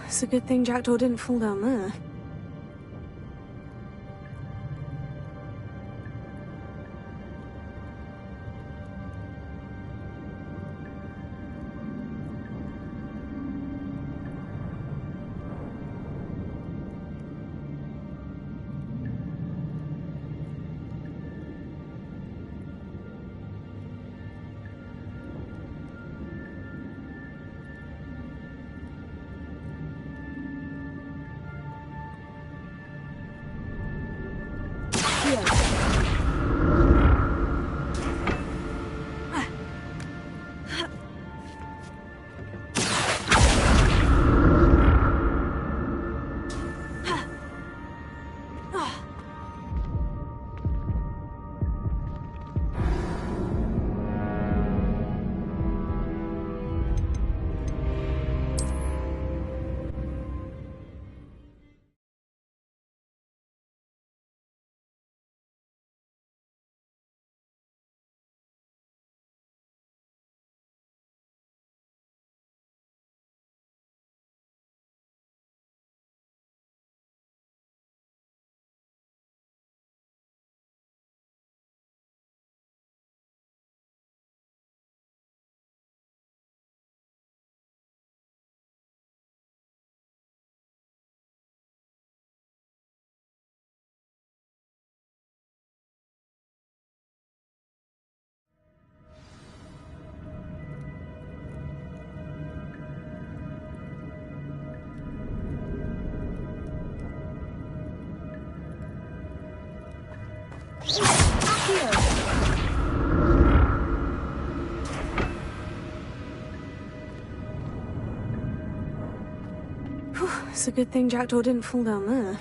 It's a good thing Jackdaw didn't fall down there. It's a good thing Jackdaw didn't fall down there.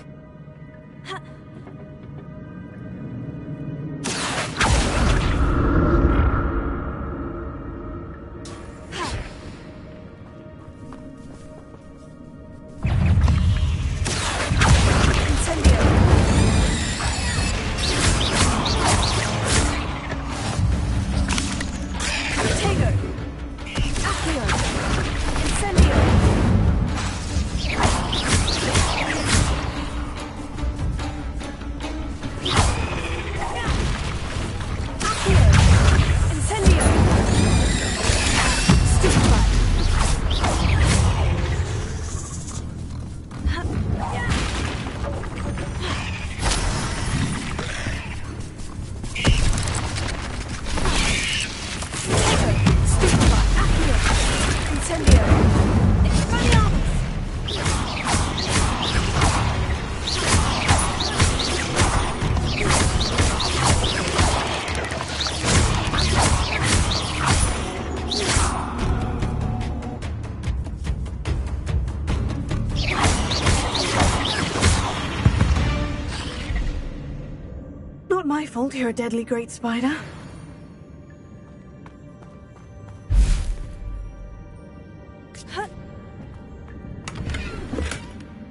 Not my fault you're a deadly great spider.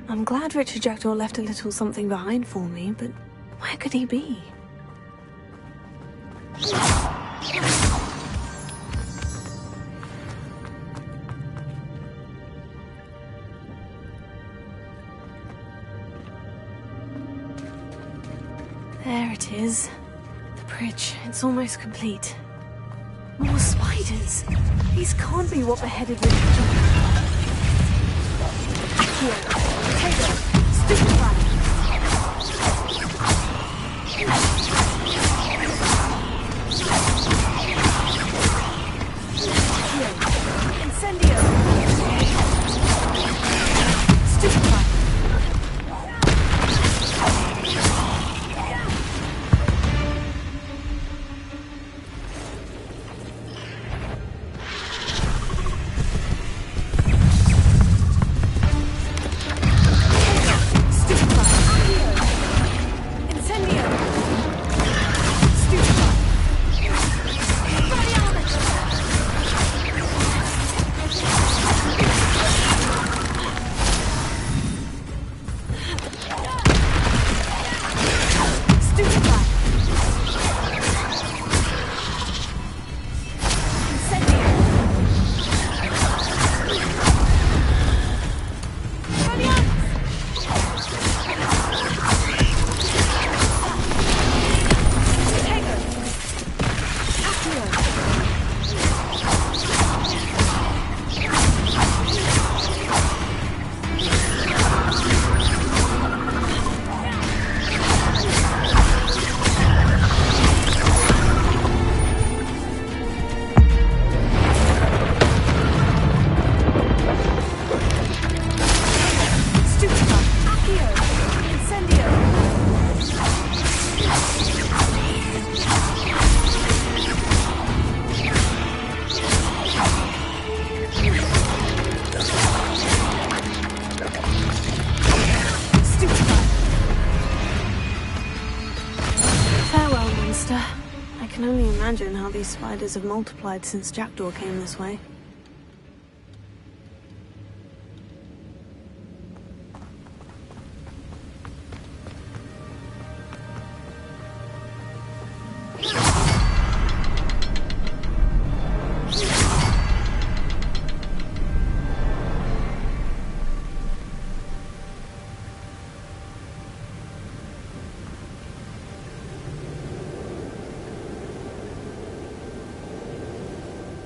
I'm glad Richard Jackdaw left a little something behind for me, but where could he be? There it is. The bridge. It's almost complete. More spiders. These can't be what beheaded Richard Jackdaw. Stupefy. Master. I can only imagine how these spiders have multiplied since Jackdaw came this way.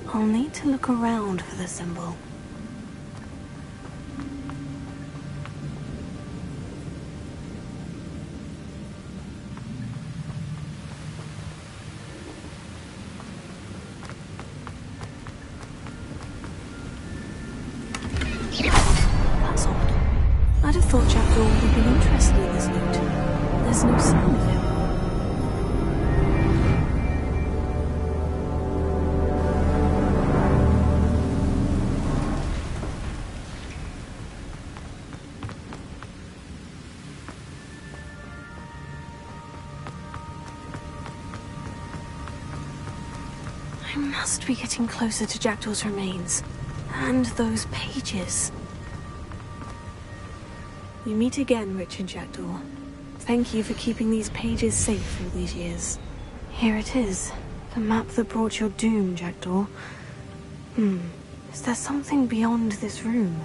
I'll need to look around for the symbol. That's odd. I'd have thought Jackdaw would have been interested in this loot. There's no sign of him. I must be getting closer to Jackdaw's remains. And those pages. We meet again, Richard Jackdaw. Thank you for keeping these pages safe all these years. Here it is. The map that brought your doom, Jackdaw. Is there something beyond this room?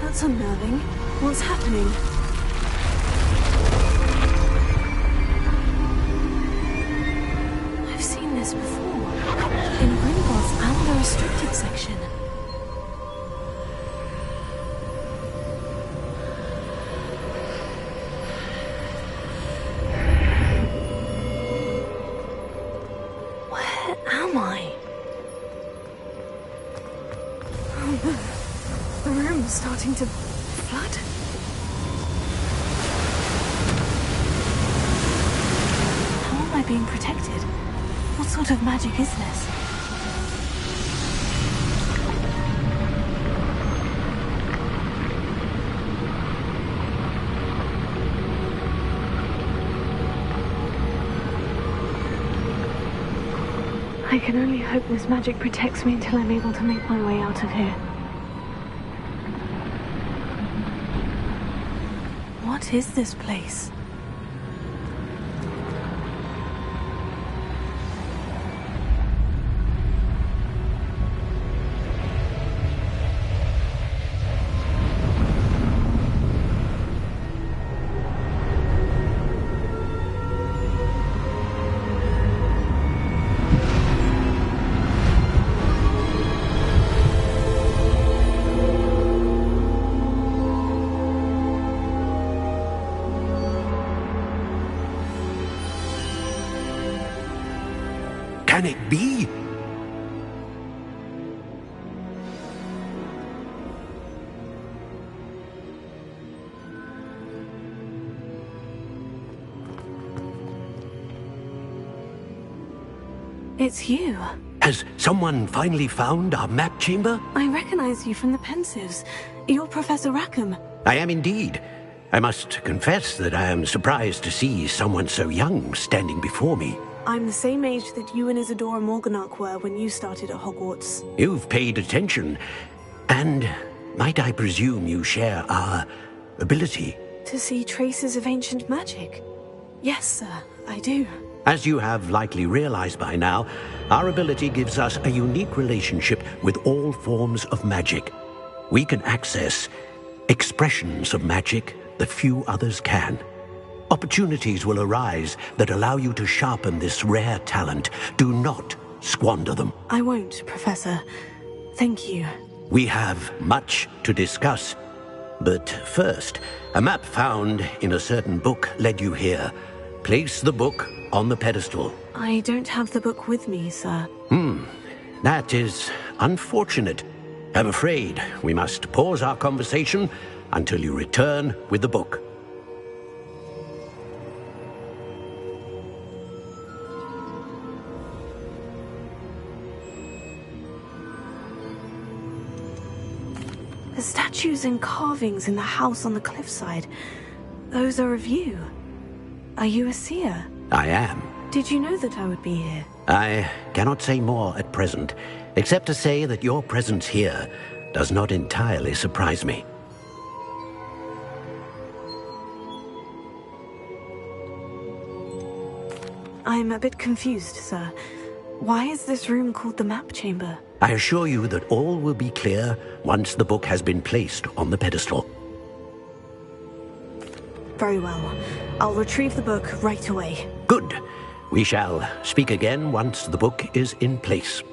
That's unnerving. What's happening? I've seen this before. In Gringotts and the restricted section. Where am I? room starting to flood? How am I being protected? What sort of magic is this? I can only hope this magic protects me until I'm able to make my way out of here. What is this place? Can it be? It's you. Has someone finally found our map chamber? I recognize you from the Pensives. You're Professor Rackham. I am indeed. I must confess that I am surprised to see someone so young standing before me. I'm the same age that you and Isadora Morganach were when you started at Hogwarts. You've paid attention. And might I presume you share our ability? To see traces of ancient magic? Yes, sir, I do. As you have likely realized by now, our ability gives us a unique relationship with all forms of magic. We can access expressions of magic that few others can. Opportunities will arise that allow you to sharpen this rare talent. Do not squander them. I won't, Professor. Thank you. We have much to discuss. But first, a map found in a certain book led you here. Place the book on the pedestal. I don't have the book with me, sir. That is unfortunate. I'm afraid we must pause our conversation until you return with the book. The statues and carvings in the house on the cliffside, those are of you. Are you a seer? I am. Did you know that I would be here? I cannot say more at present, except to say that your presence here does not entirely surprise me. I'm a bit confused, sir. Why is this room called the Map Chamber? I assure you that all will be clear once the book has been placed on the pedestal. Very well. I'll retrieve the book right away. Good. We shall speak again once the book is in place.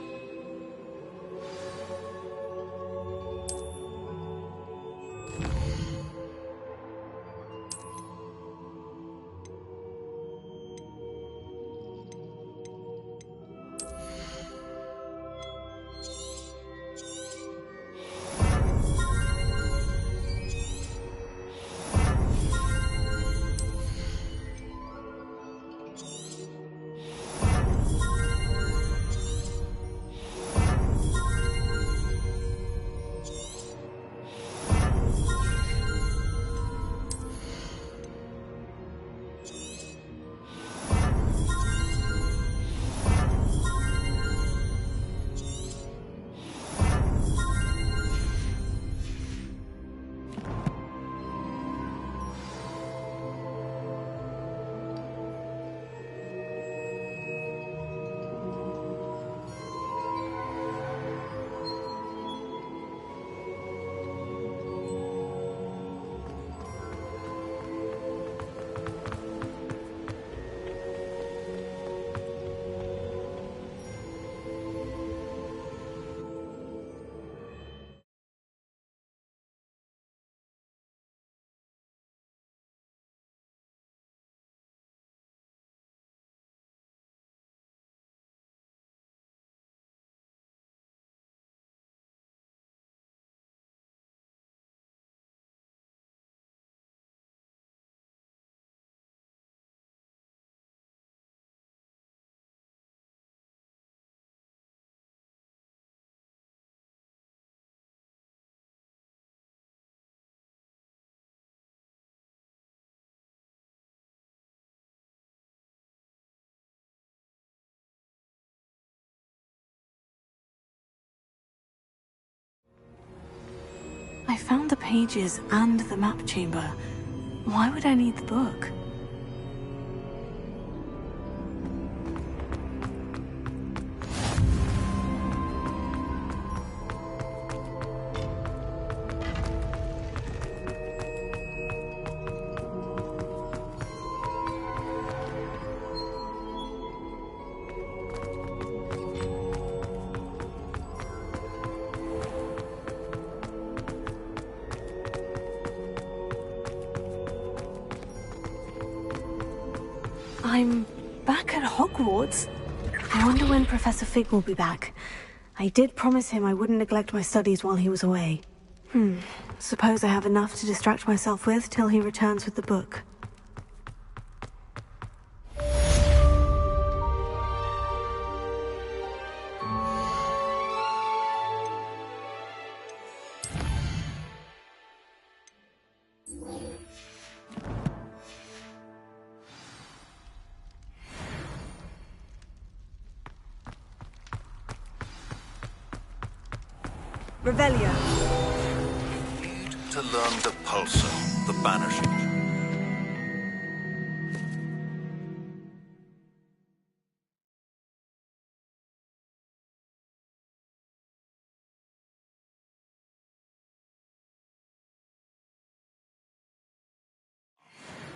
I found the pages and the map chamber. Why would I need the book? I'm back at Hogwarts. I wonder when Professor Fig will be back. I did promise him I wouldn't neglect my studies while he was away. Suppose I have enough to distract myself with till he returns with the book. Revelio. Need to learn the Pulsar, the Banishing.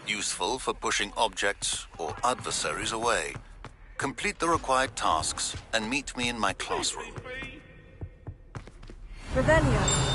Useful for pushing objects or adversaries away. Complete the required tasks and meet me in my classroom. Revelio.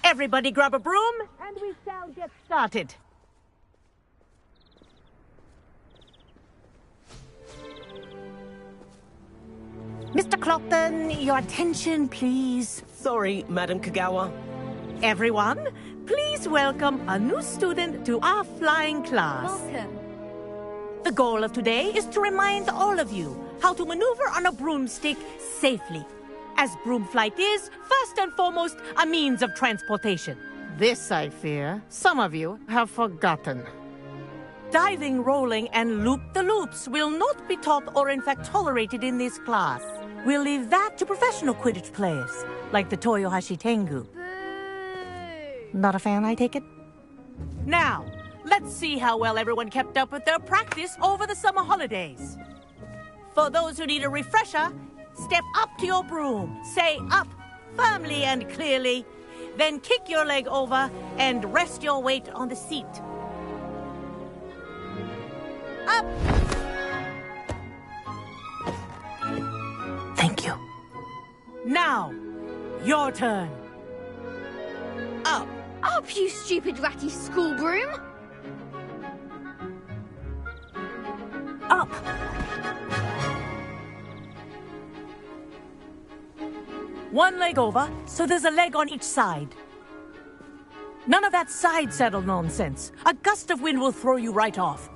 Everybody grab a broom, and we shall get started. Mr. Clopton, your attention, please. Sorry, Madam Kagawa. Everyone, please welcome a new student to our flying class. Welcome. The goal of today is to remind all of you how to maneuver on a broomstick safely, as broom flight is, first and foremost, a means of transportation. This, I fear, some of you have forgotten. Diving, rolling, and loop-the-loops will not be taught or in fact tolerated in this class. We'll leave that to professional Quidditch players, like the Toyohashi Tengu. Not a fan, I take it? Now, let's see how well everyone kept up with their practice over the summer holidays. For those who need a refresher, step up to your broom, say up, firmly and clearly, then kick your leg over and rest your weight on the seat. Up! Thank you. Now, your turn. Up! Up, you stupid ratty school broom! Up! One leg over, so there's a leg on each side. None of that side saddle nonsense. A gust of wind will throw you right off.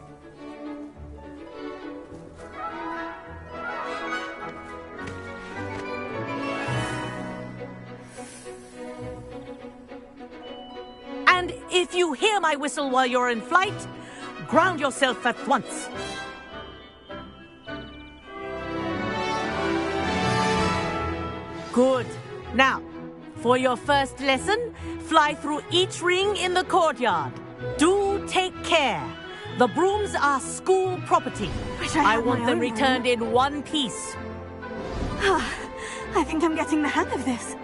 And if you hear my whistle while you're in flight, ground yourself at once. Good. Now, for your first lesson, fly through each ring in the courtyard. Do take care. The brooms are school property. I want them returned in one piece. I think I'm getting the hang of this.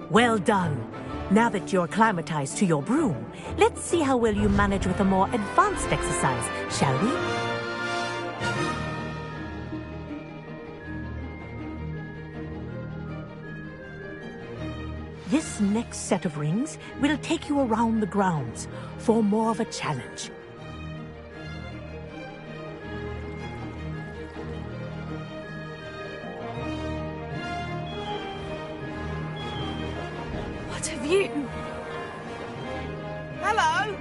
Well done. Now that you're acclimatized to your broom, let's see how well you manage with a more advanced exercise, shall we? This next set of rings will take you around the grounds for more of a challenge. What have you... Hello!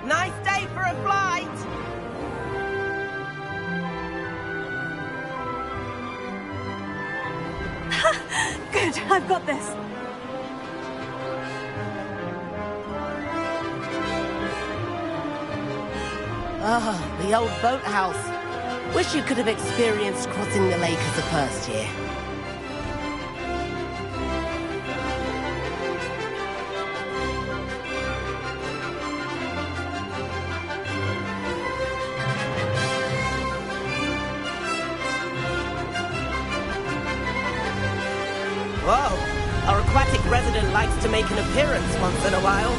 Nice day for a flight! Good, I've got this. Ah, the old boathouse. Wish you could have experienced crossing the lake as a first year. Whoa! Our aquatic resident likes to make an appearance once in a while.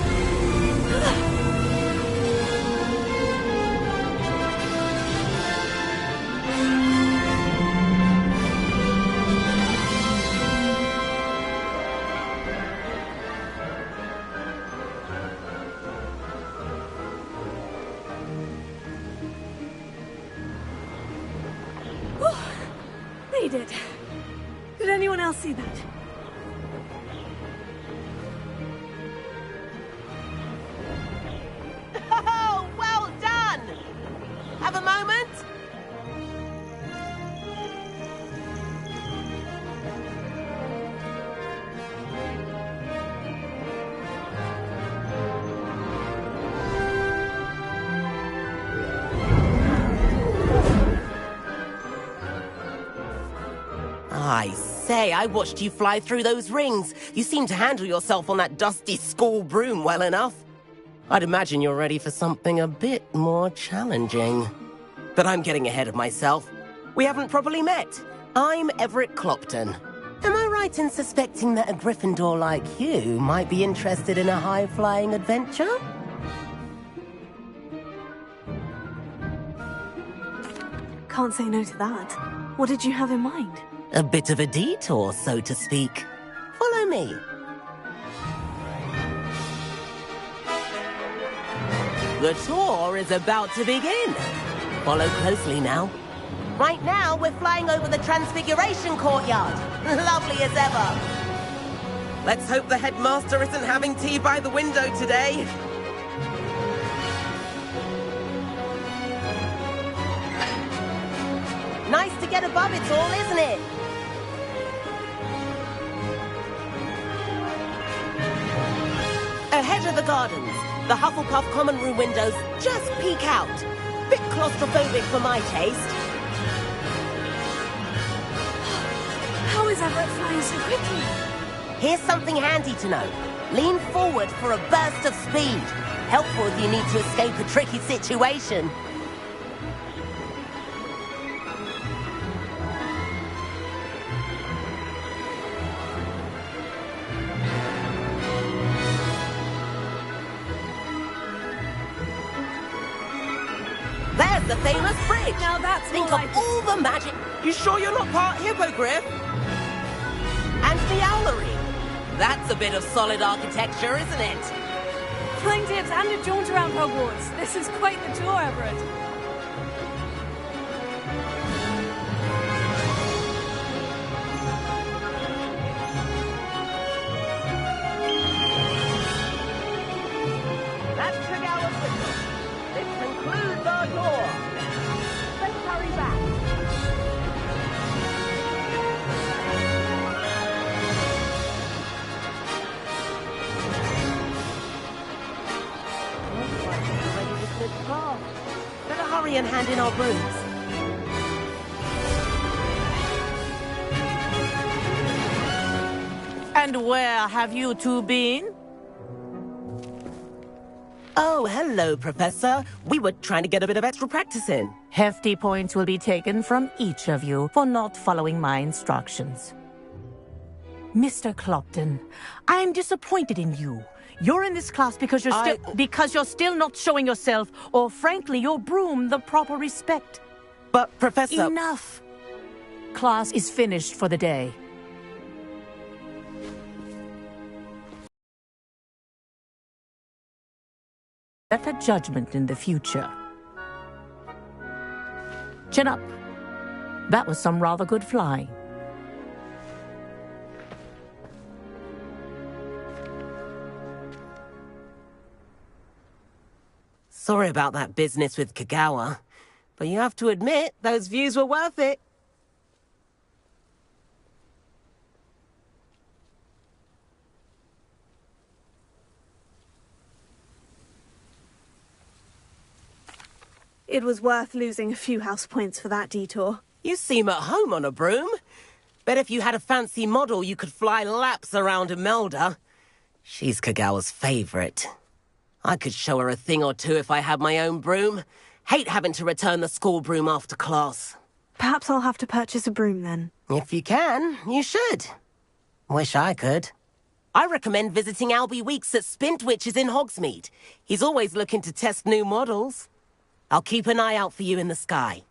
Read it. Did anyone else see that? Oh, well done! Have a moment? I say, I watched you fly through those rings. You seem to handle yourself on that dusty school broom well enough. I'd imagine you're ready for something a bit more challenging. But I'm getting ahead of myself. We haven't properly met. I'm Everett Clopton. Am I right in suspecting that a Gryffindor like you might be interested in a high-flying adventure? Can't say no to that. What did you have in mind? A bit of a detour, so to speak. Follow me. The tour is about to begin. Follow closely now. Right now, we're flying over the Transfiguration Courtyard. Lovely as ever. Let's hope the headmaster isn't having tea by the window today. Nice to get above it all, isn't it? Ahead of the gardens, the Hufflepuff common room windows just peek out. Bit claustrophobic for my taste. How is Everett flying so quickly? Here's something handy to know. Lean forward for a burst of speed. Helpful if you need to escape a tricky situation. There's the famous bridge. Now that's Think more of like all the magic. You sure you're not part Hippogriff? And the Owlery. That's a bit of solid architecture, isn't it? flying tips and a jaunt around Hogwarts. This is quite the tour, Everett. That's Tregower's whistle. This concludes our tour. Let's hurry back. Better hurry and hand in our brooms. And where have you two been? Oh, hello, Professor. We were trying to get a bit of extra practice in. Hefty points will be taken from each of you for not following my instructions. Mr. Clopton, I'm disappointed in you. You're in this class because you're still not showing yourself, or frankly, your broom the proper respect. But, Professor... Enough. Class is finished for the day. Better judgment in the future. Chin up. That was some rather good flying. Sorry about that business with Kagawa, but you have to admit, those views were worth it. It was worth losing a few house points for that detour. You seem at home on a broom. Bet if you had a fancy model, you could fly laps around Imelda. She's Kagawa's favorite. I could show her a thing or two if I had my own broom. Hate having to return the school broom after class. Perhaps I'll have to purchase a broom then. If you can, you should. Wish I could. I recommend visiting Albie Weeks at Spintwitches in Hogsmeade. He's always looking to test new models. I'll keep an eye out for you in the sky.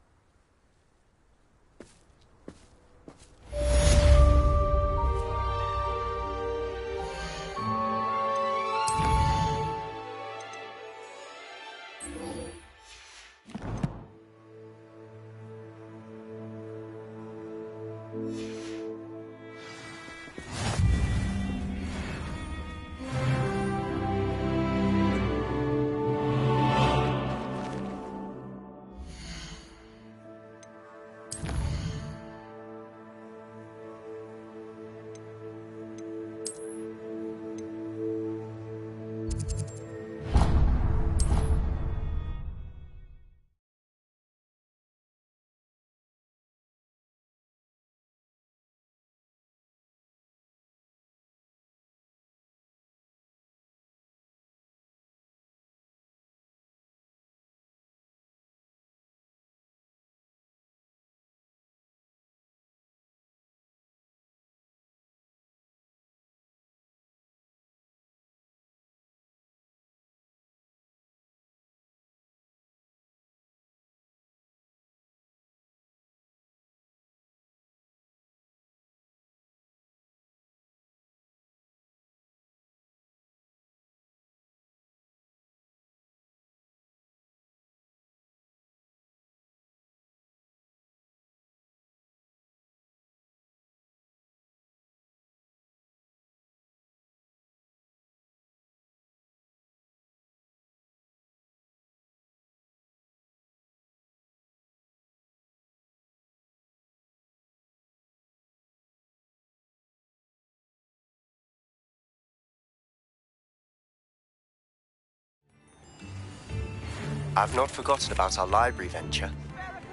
I've not forgotten about our library venture.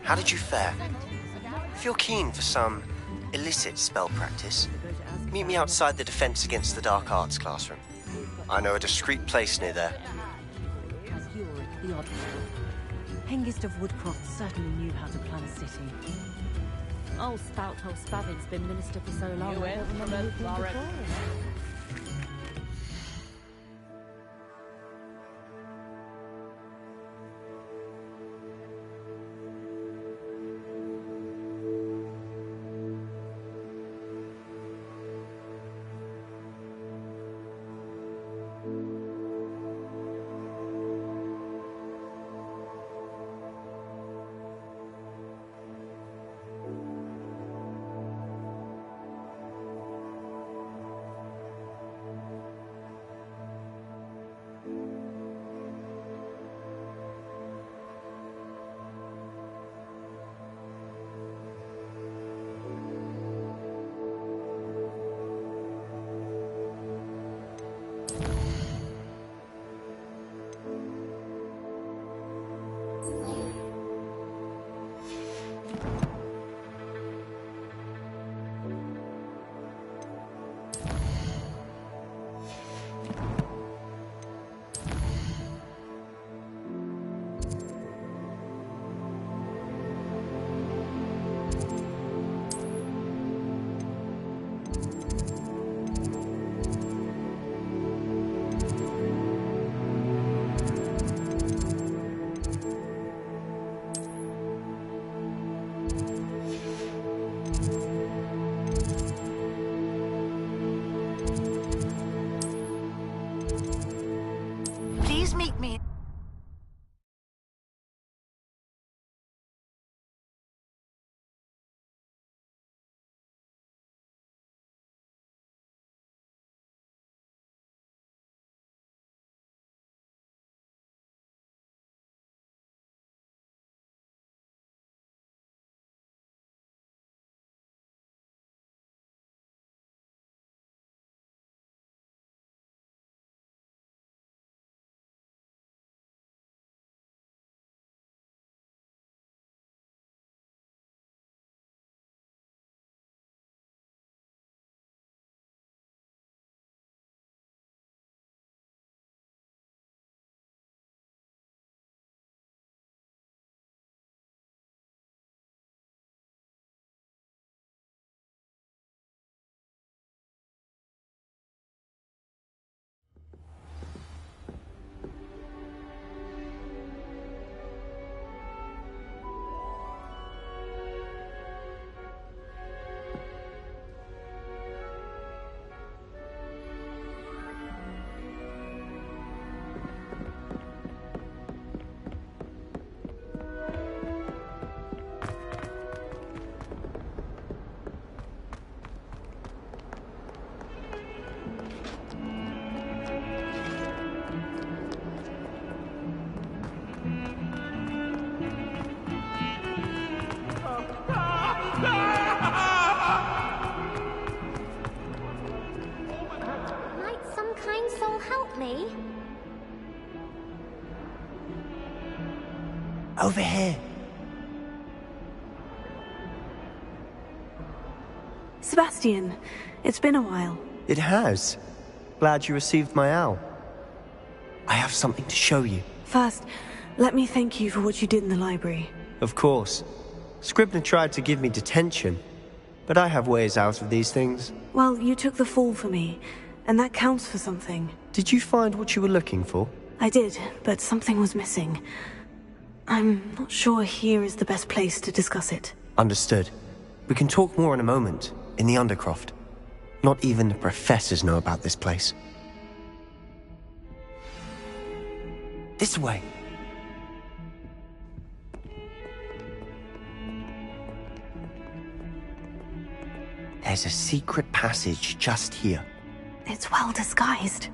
How did you fare? If you're keen for some illicit spell practice, meet me outside the Defense Against the Dark Arts classroom. I know a discreet place near there. The odd one. Hengist of Woodcroft certainly knew how to plan a city. Old Spout-hole Spavin's been minister for so long, I don't remember who came before him. Meet me. Might some kind soul help me? Over here. Sebastian, it's been a while. It has. Glad you received my owl. I have something to show you. First, let me thank you for what you did in the library. Of course. Scribner tried to give me detention, but I have ways out of these things. Well, you took the fall for me, and that counts for something. Did you find what you were looking for? I did, but something was missing. I'm not sure here is the best place to discuss it. Understood. We can talk more in a moment, in the Undercroft. Not even the professors know about this place. This way. There's a secret passage just here. It's well disguised.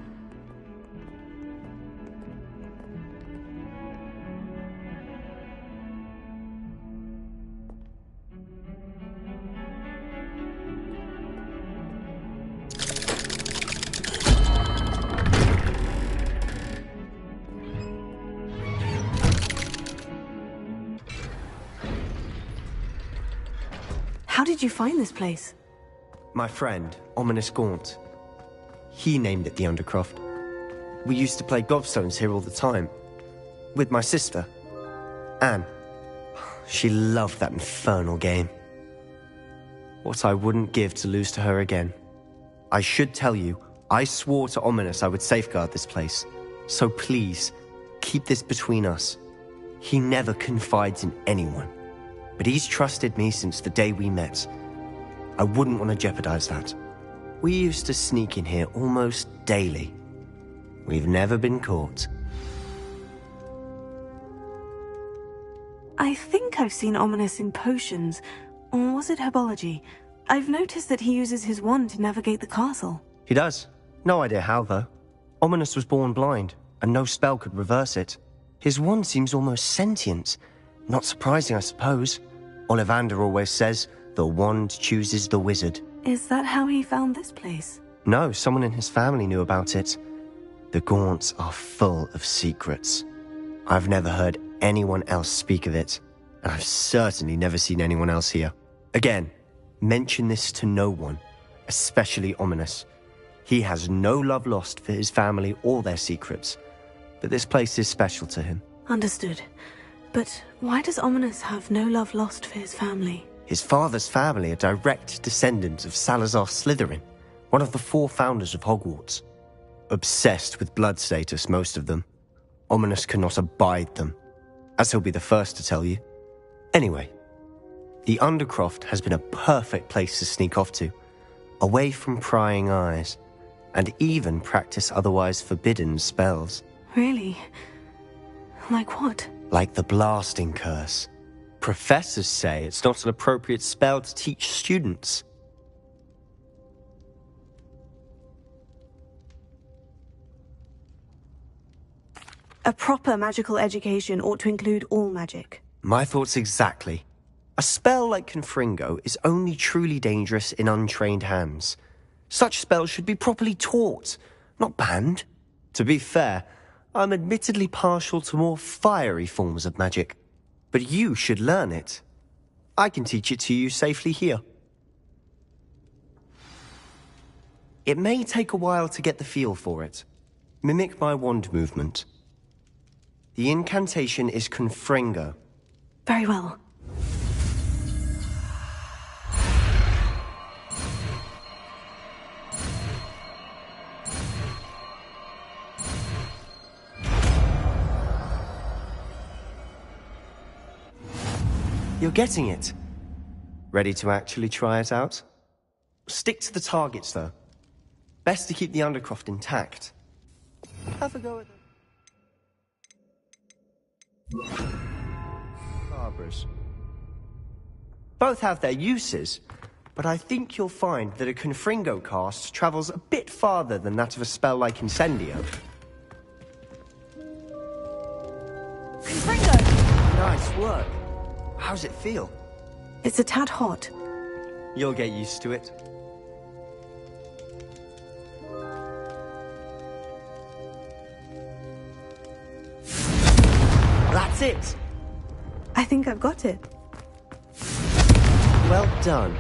How did you find this place? My friend, Ominous Gaunt. He named it the Undercroft. We used to play gobstones here all the time. With my sister, Anne. She loved that infernal game. What I wouldn't give to lose to her again. I should tell you, I swore to Ominous I would safeguard this place. So please, keep this between us. He never confides in anyone. But he's trusted me since the day we met. I wouldn't want to jeopardize that. We used to sneak in here almost daily. We've never been caught. I think I've seen Ominous in potions, or was it herbology? I've noticed that he uses his wand to navigate the castle. He does. No idea how, though. Ominous was born blind, and no spell could reverse it. His wand seems almost sentient. Not surprising, I suppose. Ollivander always says, the wand chooses the wizard. Is that how he found this place? No, someone in his family knew about it. The Gaunts are full of secrets. I've never heard anyone else speak of it, and I've certainly never seen anyone else here. Again, mention this to no one, especially Ominous. He has no love lost for his family or their secrets, but this place is special to him. Understood. But why does Ominous have no love lost for his family? His father's family are direct descendants of Salazar Slytherin, one of the 4 founders of Hogwarts. Obsessed with blood status, most of them. Ominous cannot abide them, as he'll be the first to tell you. Anyway, the Undercroft has been a perfect place to sneak off to, away from prying eyes, and even practice otherwise forbidden spells. Really? Like what? Like the Blasting Curse. Professors say it's not an appropriate spell to teach students. A proper magical education ought to include all magic. My thoughts exactly. A spell like Confringo is only truly dangerous in untrained hands. Such spells should be properly taught, not banned. To be fair, I'm admittedly partial to more fiery forms of magic. But you should learn it. I can teach it to you safely here. It may take a while to get the feel for it. Mimic my wand movement. The incantation is Confringo. Very well. You're getting it. Ready to actually try it out? Stick to the targets, though. Best to keep the Undercroft intact. Have a go at it. Barbers. Both have their uses, but I think you'll find that a Confringo cast travels a bit farther than that of a spell like Incendio. Confringo! Nice work. How's it feel? It's a tad hot. You'll get used to it. That's it! I think I've got it. Well done.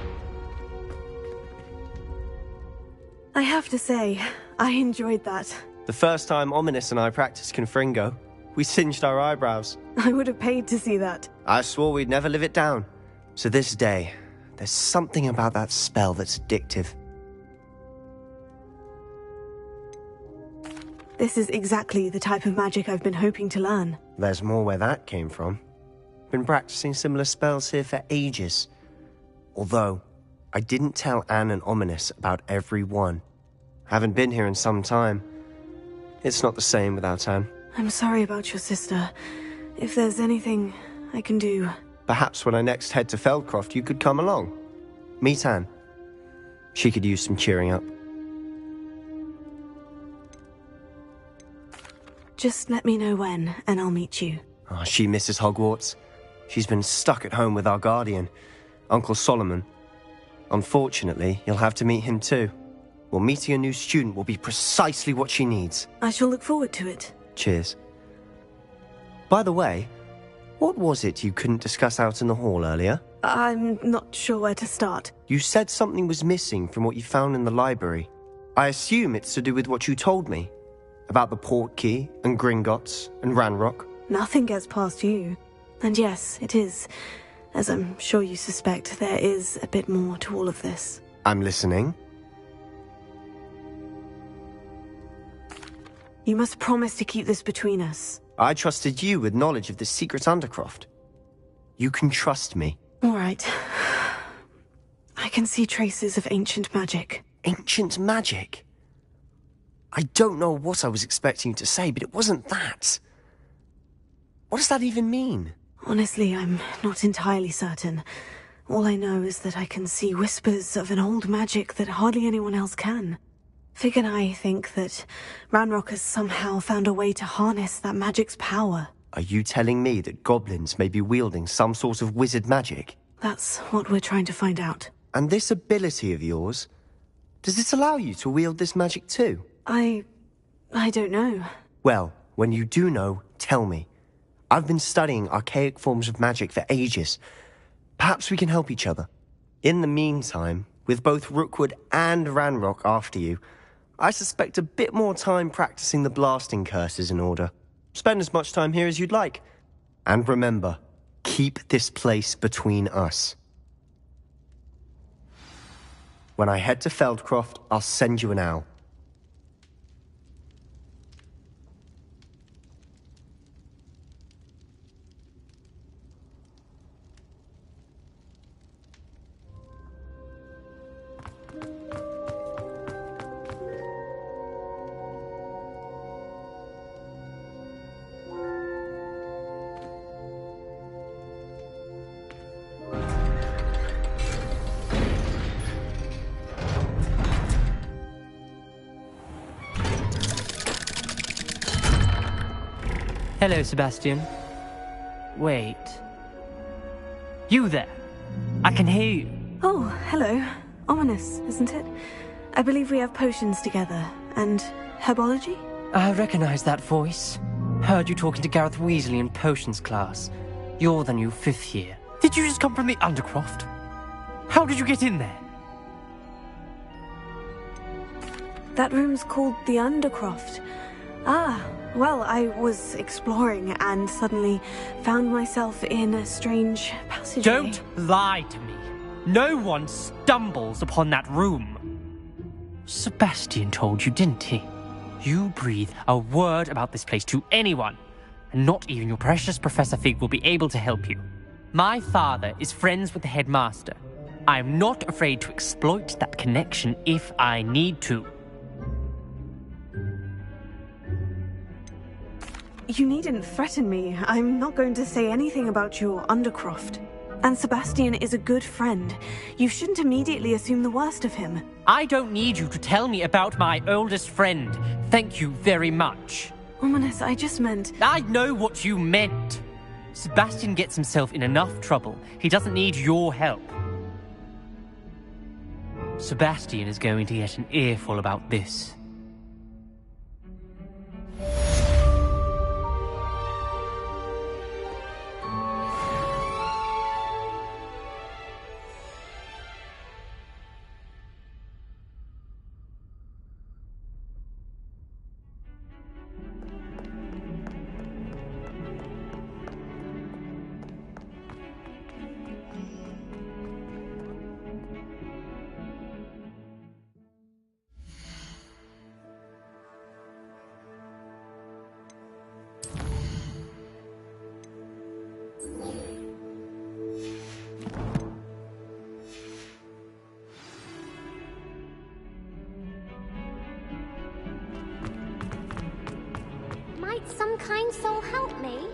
I have to say, I enjoyed that. The first time Ominous and I practiced Confringo, we singed our eyebrows. I would have paid to see that. I swore we'd never live it down. So this day, there's something about that spell that's addictive. This is exactly the type of magic I've been hoping to learn. There's more where that came from. Been practicing similar spells here for ages. Although, I didn't tell Anne and Ominous about every one. Haven't been here in some time. It's not the same without Anne. I'm sorry about your sister. If there's anything I can do... Perhaps when I next head to Feldcroft, you could come along. Meet Anne. She could use some cheering up. Just let me know when, and I'll meet you. Oh, she misses Hogwarts. She's been stuck at home with our guardian, Uncle Solomon. Unfortunately, you'll have to meet him too. Well, meeting a new student will be precisely what she needs. I shall look forward to it. Cheers. By the way, what was it you couldn't discuss out in the hall earlier? I'm not sure where to start. You said something was missing from what you found in the library. I assume it's to do with what you told me. About the Portkey, and Gringotts, and Ranrock. Nothing gets past you. And yes, it is. As I'm sure you suspect, there is a bit more to all of this. I'm listening. You must promise to keep this between us. I trusted you with knowledge of the secret Undercroft. You can trust me. All right. I can see traces of ancient magic. Ancient magic? I don't know what I was expecting you to say, but it wasn't that. What does that even mean? Honestly, I'm not entirely certain. All I know is that I can see whispers of an old magic that hardly anyone else can. Fig and I think that Ranrock has somehow found a way to harness that magic's power. Are you telling me that goblins may be wielding some sort of wizard magic? That's what we're trying to find out. And this ability of yours, does it allow you to wield this magic too? I don't know. Well, when you do know, tell me. I've been studying archaic forms of magic for ages. Perhaps we can help each other. In the meantime, with both Rookwood and Ranrock after you, I suspect a bit more time practicing the blasting curse is in order. Spend as much time here as you'd like. And remember, keep this place between us. When I head to Feldcroft, I'll send you an owl. Hello, Sebastian. Wait. You there? I can hear you. Oh, hello. Ominous, isn't it? I believe we have potions together. And herbology? I recognize that voice. Heard you talking to Gareth Weasley in potions class. You're the new 5th year. Did you just come from the Undercroft? How did you get in there? That room's called the Undercroft. Ah, well, I was exploring and suddenly found myself in a strange passageway. Don't lie to me. No one stumbles upon that room. Sebastian told you, didn't he? You breathe a word about this place to anyone, and not even your precious Professor Fig will be able to help you. My father is friends with the headmaster. I am not afraid to exploit that connection if I need to. You needn't threaten me. I'm not going to say anything about your Undercroft. And Sebastian is a good friend. You shouldn't immediately assume the worst of him. I don't need you to tell me about my oldest friend. Thank you very much. Ominous, I just meant... I know what you meant. Sebastian gets himself in enough trouble. He doesn't need your help. Sebastian is going to get an earful about this. Might some kind soul help me?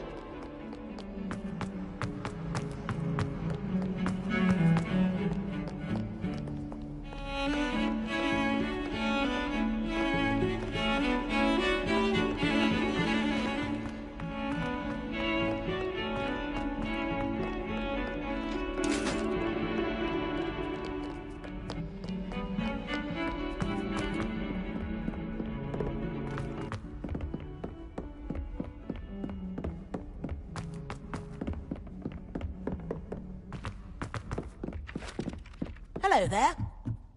Hello there.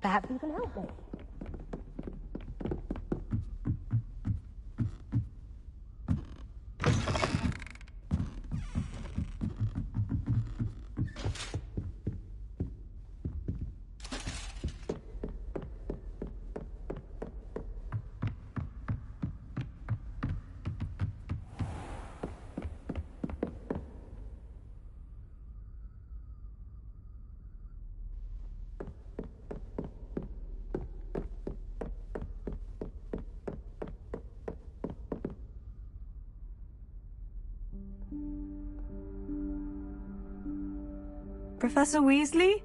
Perhaps you can help me. Professor Weasley?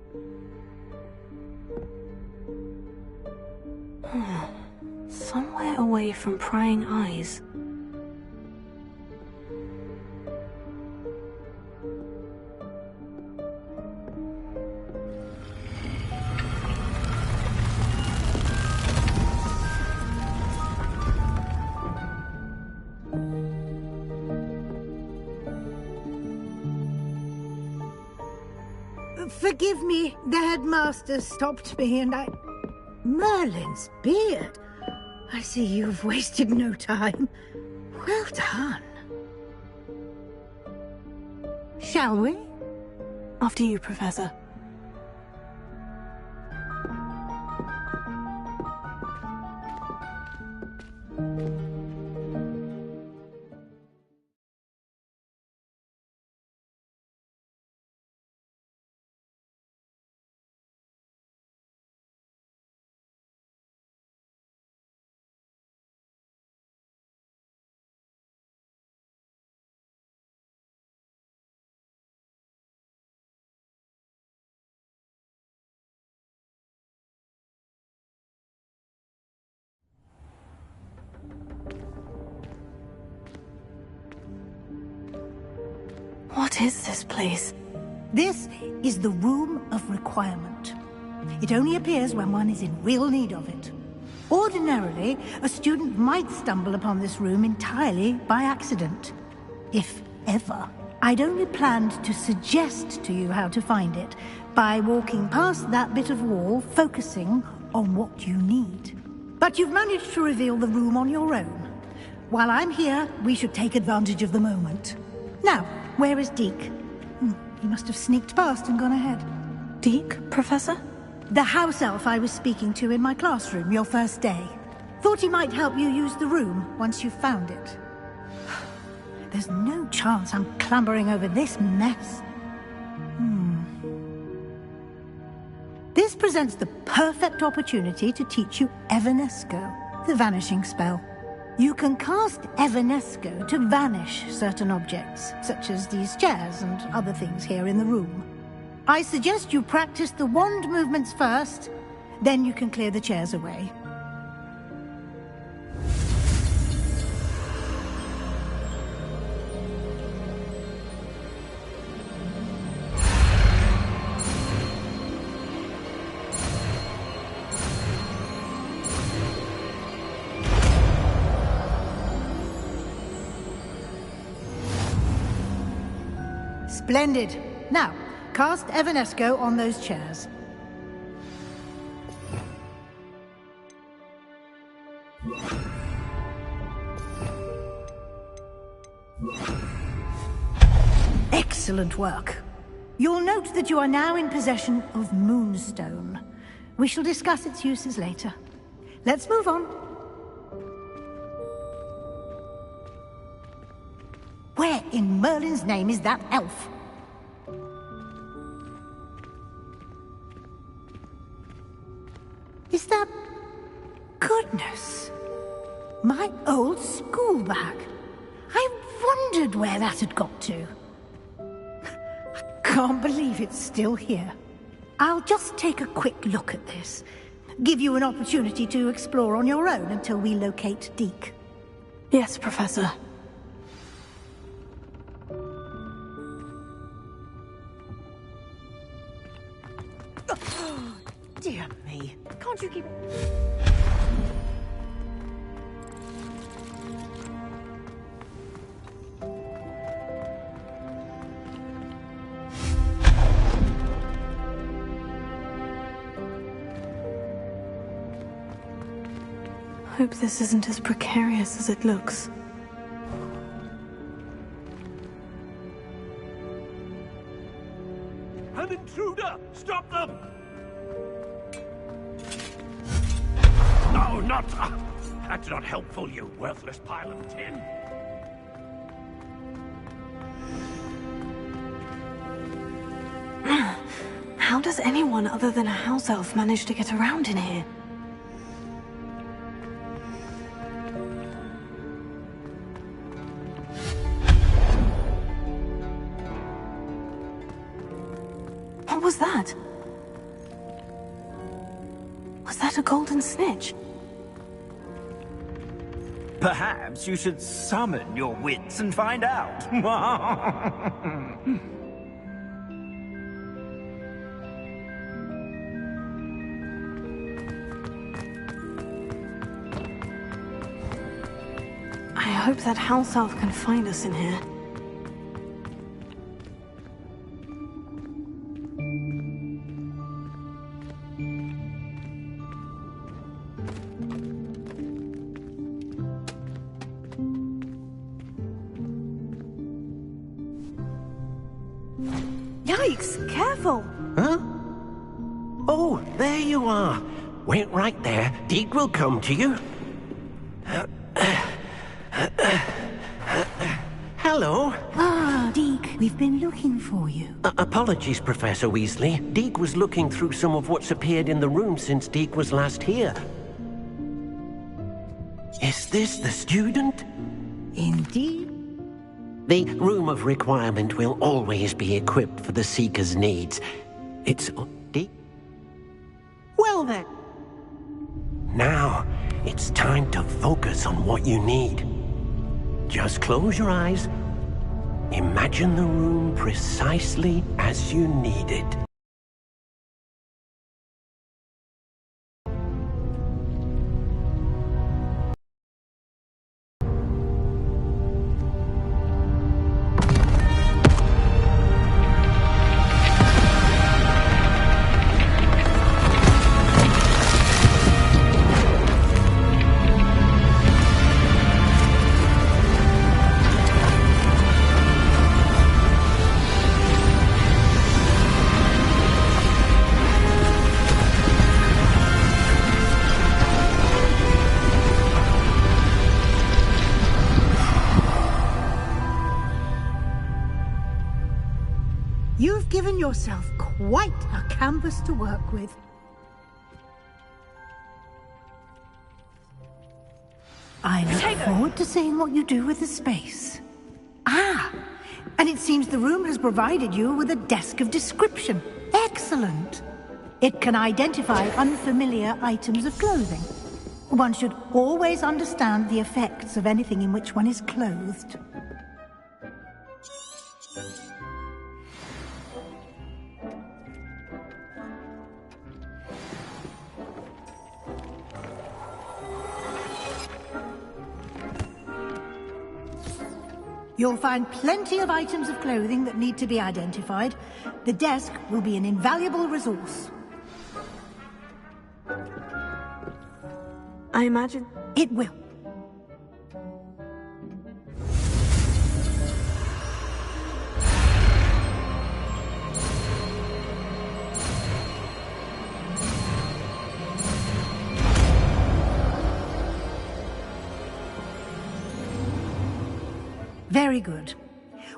Somewhere away from prying eyes. Forgive me, the headmaster stopped me and I... Merlin's beard. I see you've wasted no time. Well done. Shall we? After you, Professor. What is this place? This is the Room of Requirement. It only appears when one is in real need of it. Ordinarily, a student might stumble upon this room entirely by accident. If ever. I'd only planned to suggest to you how to find it by walking past that bit of wall, focusing on what you need. But you've managed to reveal the room on your own. While I'm here, we should take advantage of the moment. Now, where is Deek? He must have sneaked past and gone ahead. Deek, Professor? The house elf I was speaking to in my classroom your first day. Thought he might help you use the room once you've found it. There's no chance I'm clambering over this mess. This presents the perfect opportunity to teach you Evanesco, the vanishing spell. You can cast Evanesco to vanish certain objects, such as these chairs and other things here in the room. I suggest you practice the wand movements first, then you can clear the chairs away. Splendid. Now, cast Evanesco on those chairs. Excellent work. You'll note that you are now in possession of Moonstone. We shall discuss its uses later. Let's move on. Where in Merlin's name is that elf? Is that... Goodness! My old school bag. I wondered where that had got to. I can't believe it's still here. I'll just take a quick look at this. Give you an opportunity to explore on your own until we locate Deek. Yes, Professor. Dear me. Can't you keep... Hope this isn't as precarious as it looks. An intruder! Stop them! No, not... that's not helpful, you worthless pile of tin. How does anyone other than a house elf manage to get around in here? What was that? Was that a golden snitch? Perhaps you should summon your wits and find out. I hope that house elf can find us in here. Yikes! Careful! Huh? Oh, there you are. Wait right there. Deek will come to you. Hello. Ah, Deek, we've been looking for you. Apologies, Professor Weasley. Deek was looking through some of what's appeared in the room since Deek was last here. Is this the student? Indeed. The Room of Requirement will always be equipped for the Seeker's needs. It's... Deek? Well then. Now, it's time to focus on what you need. Just close your eyes. Imagine the room precisely as you need it. You've given yourself quite a canvas to work with. I look forward to seeing what you do with the space. Ah, and it seems the room has provided you with a desk of description. Excellent. It can identify unfamiliar items of clothing. One should always understand the effects of anything in which one is clothed. You'll find plenty of items of clothing that need to be identified. The desk will be an invaluable resource. I imagine... It will. Very good.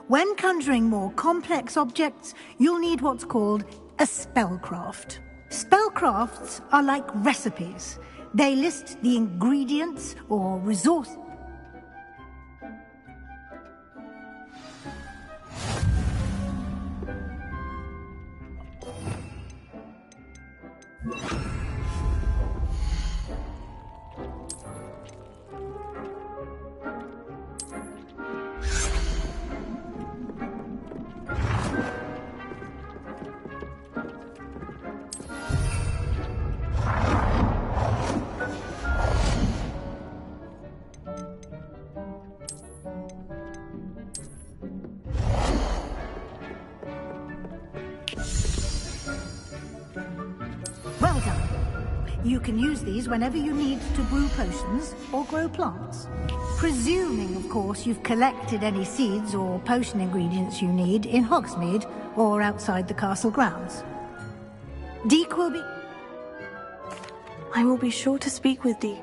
When conjuring more complex objects, you'll need what's called a spellcraft. Spellcrafts are like recipes. They list the ingredients or resources. You can use these whenever you need to brew potions or grow plants. Presuming, of course, you've collected any seeds or potion ingredients you need in Hogsmeade or outside the castle grounds. Deek will be... I will be sure to speak with Dee.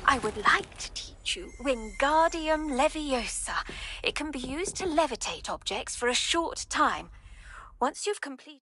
I would like to teach you Wingardium Leviosa. It can be used to levitate objects for a short time. Once you've completed...